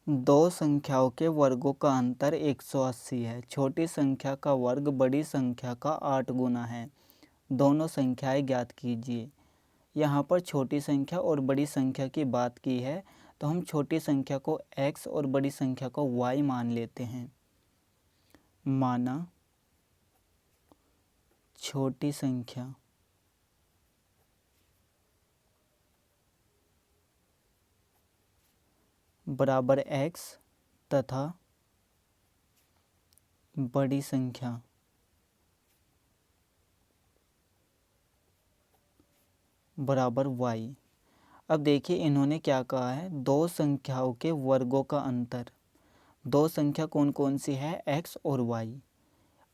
दो संख्याओं के वर्गों का अंतर 180 है। छोटी संख्या का वर्ग बड़ी संख्या का 8 गुना है। दोनों संख्याएं ज्ञात कीजिए। यहाँ पर छोटी संख्या और बड़ी संख्या की बात की है, तो हम छोटी संख्या को x और बड़ी संख्या को y मान लेते हैं। माना छोटी संख्या बराबर x तथा बड़ी संख्या बराबर y। अब देखिए इन्होंने क्या कहा है, दो संख्याओं के वर्गों का अंतर। दो संख्या कौन कौन सी है, x और y।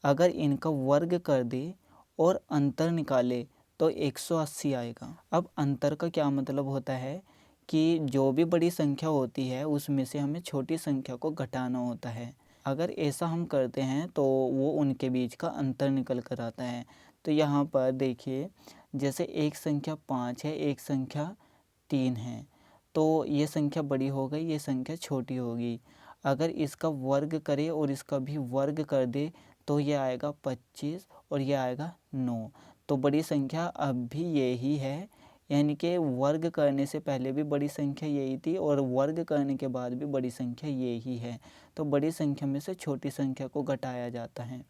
अगर इनका वर्ग कर दे और अंतर निकाले तो 180 आएगा। अब अंतर का क्या मतलब होता है कि जो भी बड़ी संख्या होती है उसमें से हमें छोटी संख्या को घटाना होता है। अगर ऐसा हम करते हैं तो वो उनके बीच का अंतर निकल कर आता है। तो यहाँ पर देखिए, जैसे एक संख्या 5 है, एक संख्या 3 है, तो ये संख्या बड़ी हो गई, ये संख्या छोटी होगी। अगर इसका वर्ग करे और इसका भी वर्ग कर दे तो ये आएगा 25 और ये आएगा 9। तो बड़ी संख्या अब भी यही है, यानी कि वर्ग करने से पहले भी बड़ी संख्या यही थी और वर्ग करने के बाद भी बड़ी संख्या यही है। तो बड़ी संख्या में से छोटी संख्या को घटाया जाता है।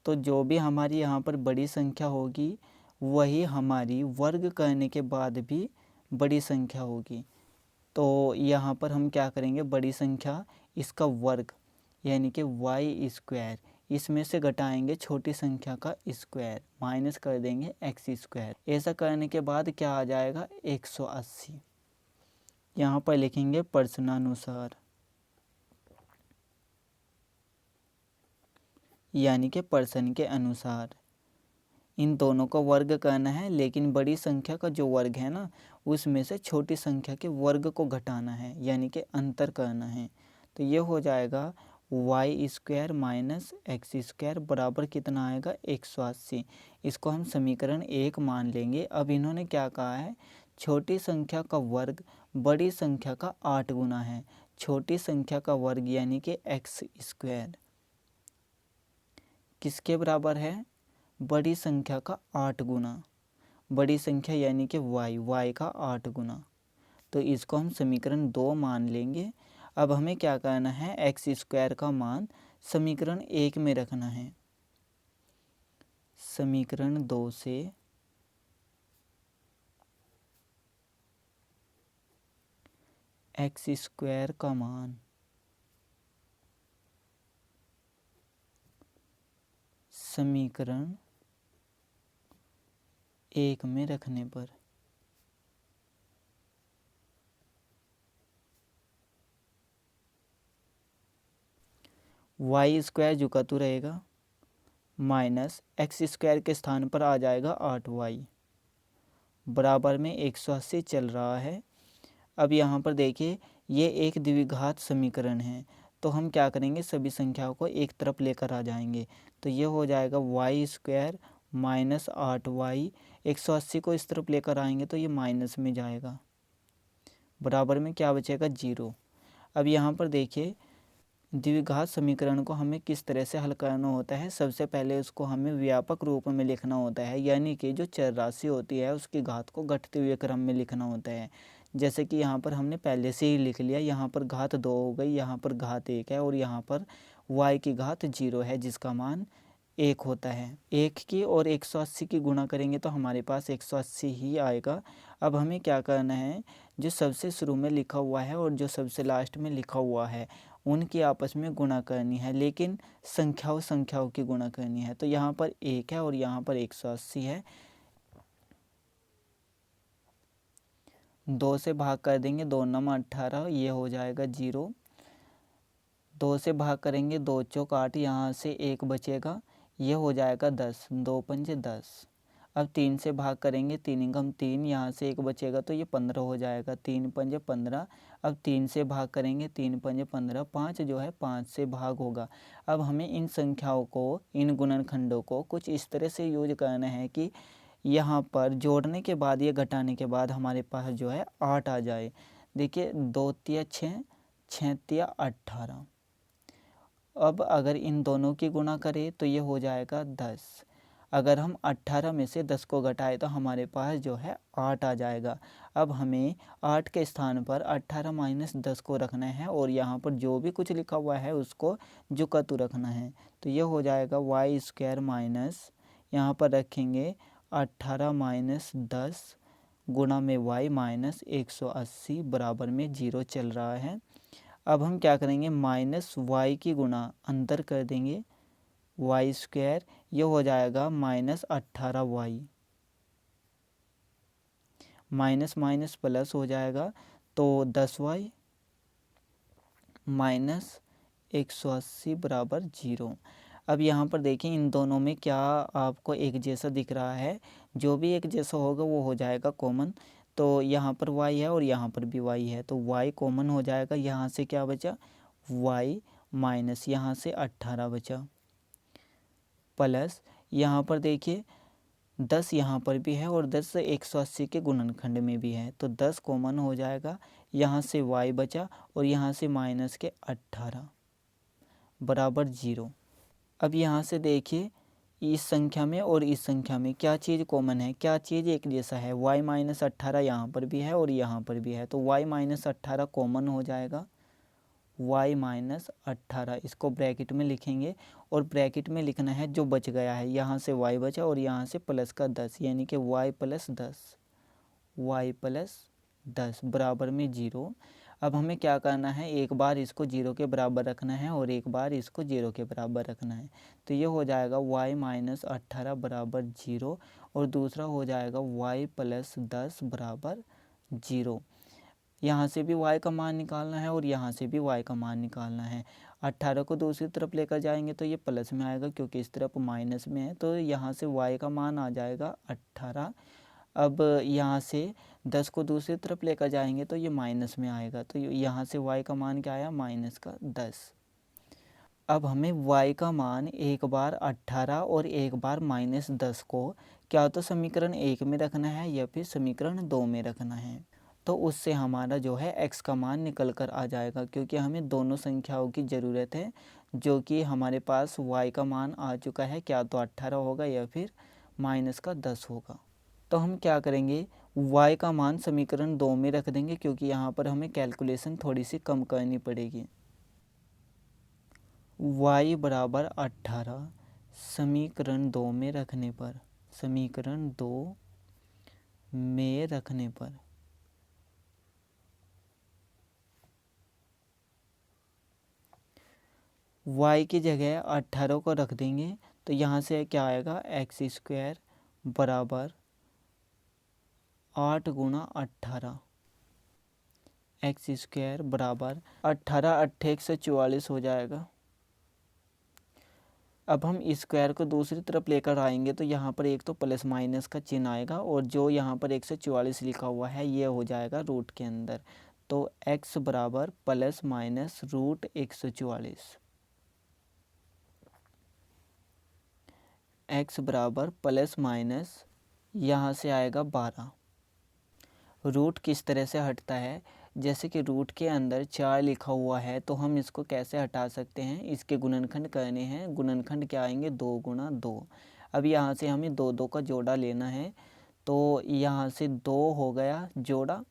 तो जो भी हमारी यहाँ पर बड़ी संख्या होगी वही हमारी वर्ग करने के बाद भी बड़ी संख्या होगी। तो यहाँ पर हम क्या करेंगे, बड़ी संख्या इसका वर्ग यानी कि y², इसमें से घटाएंगे छोटी संख्या का स्क्वायर, माइनस कर देंगे x²। ऐसा करने के बाद क्या आ जाएगा, 180। यहाँ पर लिखेंगे प्रश्नानुसार, यानी कि प्रश्न के अनुसार इन दोनों का वर्ग करना है, लेकिन बड़ी संख्या का जो वर्ग है ना उसमें से छोटी संख्या के वर्ग को घटाना है, यानी कि अंतर करना है। तो ये हो जाएगा y² माइनस x² बराबर कितना आएगा, 180। इसको हम समीकरण 1 मान लेंगे। अब इन्होंने क्या कहा है, छोटी संख्या का वर्ग बड़ी संख्या का 8 गुना है। छोटी संख्या का वर्ग यानी कि x² किसके बराबर है, बड़ी संख्या का 8 गुना। बड़ी संख्या यानी कि y का 8 गुना। तो इसको हम समीकरण 2 मान लेंगे। अब हमें क्या करना है, x² का मान समीकरण 1 में रखना है। समीकरण 2 से x² का मान समीकरण 1 में रखने पर y² झुका तो रहेगा, माइनस x² के स्थान पर आ जाएगा 8y, बराबर में 180 चल रहा है। अब यहाँ पर देखिए ये एक द्विघात समीकरण है, तो हम क्या करेंगे, सभी संख्याओं को एक तरफ लेकर आ जाएंगे। तो ये हो जाएगा y² माइनस 8y। 180 को इस तरफ लेकर आएंगे तो ये माइनस में जाएगा, बराबर में क्या बचेगा, 0। अब यहाँ पर देखिए द्विघात समीकरण को हमें किस तरह से हल करना होता है। सबसे पहले उसको हमें व्यापक रूप में लिखना होता है, यानी कि जो चर राशि होती है उसकी घात को घटते हुए क्रम में लिखना होता है। जैसे कि यहाँ पर हमने पहले से ही लिख लिया, यहाँ पर घात 2 हो गई, यहाँ पर घात 1 है और यहाँ पर y की घात 0 है जिसका मान 1 होता है। 1 की और 180 की गुणा करेंगे तो हमारे पास 180 ही आएगा। अब हमें क्या करना है, जो सबसे शुरू में लिखा हुआ है और जो सबसे लास्ट में लिखा हुआ है उनकी आपस में गुणा करनी है, लेकिन संख्याओं की गुणा करनी है। तो यहाँ पर 1 है और यहाँ पर 180 है। 2 से भाग कर देंगे, 2 9 18, ये हो जाएगा 0। 2 से भाग करेंगे, 2 चौक 8, यहाँ से 1 बचेगा, ये हो जाएगा 10। 2 पंजे 10। अब 3 से भाग करेंगे, 3 एकम 3, यहाँ से 1 बचेगा तो ये 15 हो जाएगा। 3 पंजे 15। अब 3 से भाग करेंगे, 3 पंजे 15। 5 जो है 5 से भाग होगा। अब हमें इन संख्याओं को, इन गुणनखंडों को कुछ इस तरह से यूज करना है कि यहाँ पर जोड़ने के बाद, ये घटाने के बाद हमारे पास जो है 8 आ जाए। देखिए 2 तिया 6, 36 18। अब अगर इन दोनों की गुणा करें तो ये हो जाएगा 10। अगर हम 18 में से 10 को घटाएं तो हमारे पास जो है 8 आ जाएगा। अब हमें 8 के स्थान पर 18 माइनस 10 को रखना है और यहाँ पर जो भी कुछ लिखा हुआ है उसको जुकतु रखना है। तो ये हो जाएगा वाई स्क्वायर माइनस, यहाँ पर रखेंगे 18 माइनस 10 गुणा में वाई माइनस 180 बराबर में 0 चल रहा है। अब हम क्या करेंगे, माइनस वाई की गुणा अंदर कर देंगे, वाई स्क्वायर, ये हो जाएगा minus 18 Y, minus minus plus हो जाएगा तो 10 वाई माइनस 180 बराबर 0। अब यहाँ पर देखिए इन दोनों में क्या आपको एक जैसा दिख रहा है, जो भी एक जैसा होगा वो हो जाएगा कॉमन। तो यहाँ पर y है और यहाँ पर भी y है तो y कॉमन हो जाएगा। यहाँ से क्या बचा, y माइनस यहाँ से 18 बचा, प्लस यहाँ पर देखिए 10 यहाँ पर भी है और 10 180 के गुणनखंड में भी है तो 10 कॉमन हो जाएगा। यहाँ से y बचा और यहाँ से माइनस के 18 बराबर 0। अब यहाँ से देखिए इस संख्या में और इस संख्या में क्या चीज़ कॉमन है, क्या चीज़ एक जैसा है, y माइनस 18 यहाँ पर भी है और यहाँ पर भी है तो y माइनस 18 कॉमन हो जाएगा, y माइनस 18 इसको ब्रैकेट में लिखेंगे और ब्रैकेट में लिखना है जो बच गया है, यहाँ से y बचा और यहाँ से प्लस का 10 यानी कि y प्लस 10 बराबर में 0। अब हमें क्या करना है, एक बार इसको 0 के बराबर रखना है और एक बार इसको 0 के बराबर रखना है। तो ये हो जाएगा y माइनस 18 बराबर 0 और दूसरा हो जाएगा y प्लस 10 बराबर 0। यहाँ से भी y का मान निकालना है और यहाँ से भी y का मान निकालना है। 18 को दूसरी तरफ लेकर जाएंगे तो ये प्लस में आएगा क्योंकि इस तरफ माइनस में है तो यहाँ से y का मान आ जाएगा 18। अब यहाँ से 10 को दूसरी तरफ लेकर जाएंगे तो ये माइनस में आएगा तो यहाँ से y का मान क्या आया, माइनस का 10। अब हमें y का मान एक बार 18 और एक बार माइनस 10 को क्या तो समीकरण 1 में रखना है या फिर समीकरण 2 में रखना है। तो उससे हमारा जो है x का मान निकल कर आ जाएगा क्योंकि हमें दोनों संख्याओं की ज़रूरत है जो कि हमारे पास y का मान आ चुका है, क्या तो 18 होगा या फिर माइनस का 10 होगा। तो हम क्या करेंगे, y का मान समीकरण 2 में रख देंगे क्योंकि यहाँ पर हमें कैलकुलेशन थोड़ी सी कम करनी पड़ेगी। y बराबर 18 समीकरण 2 में रखने पर, समीकरण 2 में रखने पर y की जगह 18 को रख देंगे तो यहाँ से क्या आएगा, एक्स स्क्वायर बराबर 8 गुणा 18, एक्स स्क्वायर बराबर 18 8 144 हो जाएगा। अब हम स्क्वायर को दूसरी तरफ लेकर आएंगे तो यहाँ पर एक तो प्लस माइनस का चिन्ह आएगा और जो यहाँ पर 144 लिखा हुआ है ये हो जाएगा रूट के अंदर। तो x बराबर प्लस माइनस रूट 144, x बराबर प्लस माइनस यहाँ से आएगा 12। रूट किस तरह से हटता है, जैसे कि रूट के अंदर 4 लिखा हुआ है तो हम इसको कैसे हटा सकते हैं, इसके गुणनखंड करने हैं। गुणनखंड क्या आएंगे, 2 गुणा 2। अब यहाँ से हमें 2 2 का जोड़ा लेना है तो यहाँ से 2 हो गया जोड़ा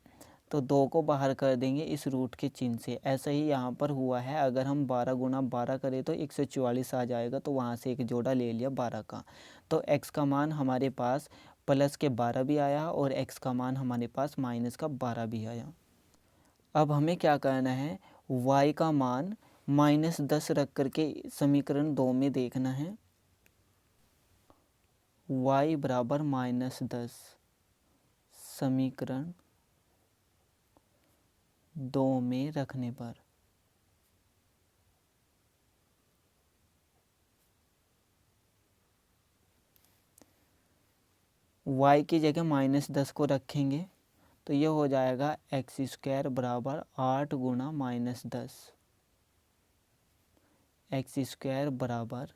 तो 2 को बाहर कर देंगे इस रूट के चिन्ह से। ऐसा ही यहाँ पर हुआ है, अगर हम 12 गुणा 12 करें तो 144 आ जाएगा तो वहाँ से एक जोड़ा ले लिया 12 का। तो x का मान हमारे पास प्लस के 12 भी आया और x का मान हमारे पास माइनस का 12 भी आया। अब हमें क्या करना है, y का मान माइनस 10 रख करके समीकरण 2 में देखना है। y बराबर माइनस 10 समीकरण 2 में रखने पर y की जगह माइनस 10 को रखेंगे तो ये हो जाएगा एक्स स्क्वायर बराबर 8 गुणा माइनस 10, एक्स स्क्वायर बराबर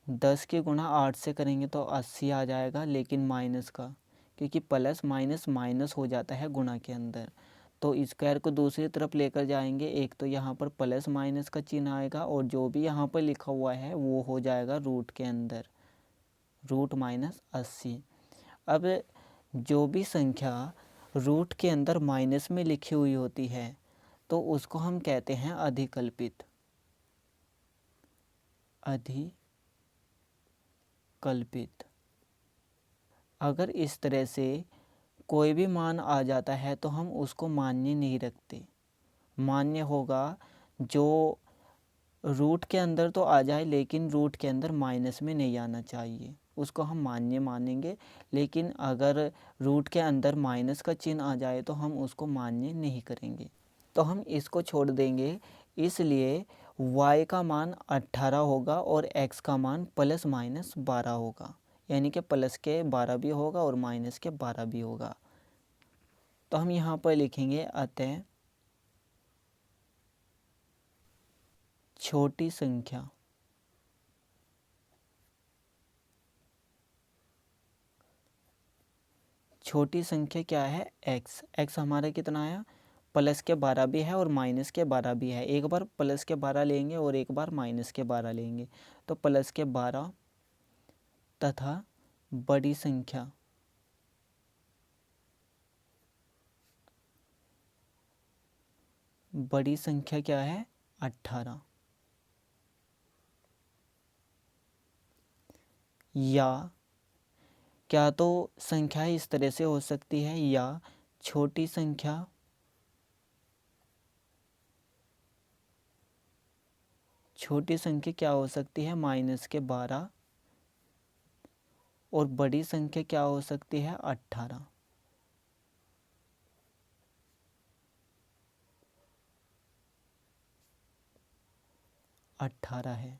10 के गुणा 8 से करेंगे तो 80 आ जाएगा, लेकिन माइनस का, क्योंकि प्लस माइनस माइनस हो जाता है गुणा के अंदर तो स्क्वायर को दूसरी तरफ लेकर जाएंगे, एक तो यहाँ पर प्लस माइनस का चिन्ह आएगा और जो भी यहाँ पर लिखा हुआ है वो हो जाएगा रूट के अंदर, रूट माइनस 80। अब जो भी संख्या रूट के अंदर माइनस में लिखी हुई होती है तो उसको हम कहते हैं अधिकल्पित, अधिकल्पित। अगर इस तरह से कोई भी मान आ जाता है तो हम उसको मान्य नहीं रखते। मान्य होगा जो रूट के अंदर तो आ जाए लेकिन रूट के अंदर माइनस में नहीं आना चाहिए, उसको हम मान्य मानेंगे। लेकिन अगर रूट के अंदर माइनस का चिन्ह आ जाए तो हम उसको मान्य नहीं करेंगे, तो हम इसको छोड़ देंगे। इसलिए y का मान 18 होगा और x का मान प्लस माइनस 12 होगा, यानी कि प्लस के 12 भी होगा और माइनस के 12 भी होगा। तो हम यहाँ पर लिखेंगे अतः छोटी संख्या क्या है x। x हमारा कितना आया, प्लस के 12 भी है और माइनस के 12 भी है। एक बार प्लस के 12 लेंगे और एक बार माइनस के 12 लेंगे, तो प्लस के 12 तथा बड़ी संख्या क्या है 18। या क्या तो संख्या इस तरह से हो सकती है, या छोटी संख्या क्या हो सकती है माइनस के 12 और बड़ी संख्या क्या हो सकती है 18। 18 है।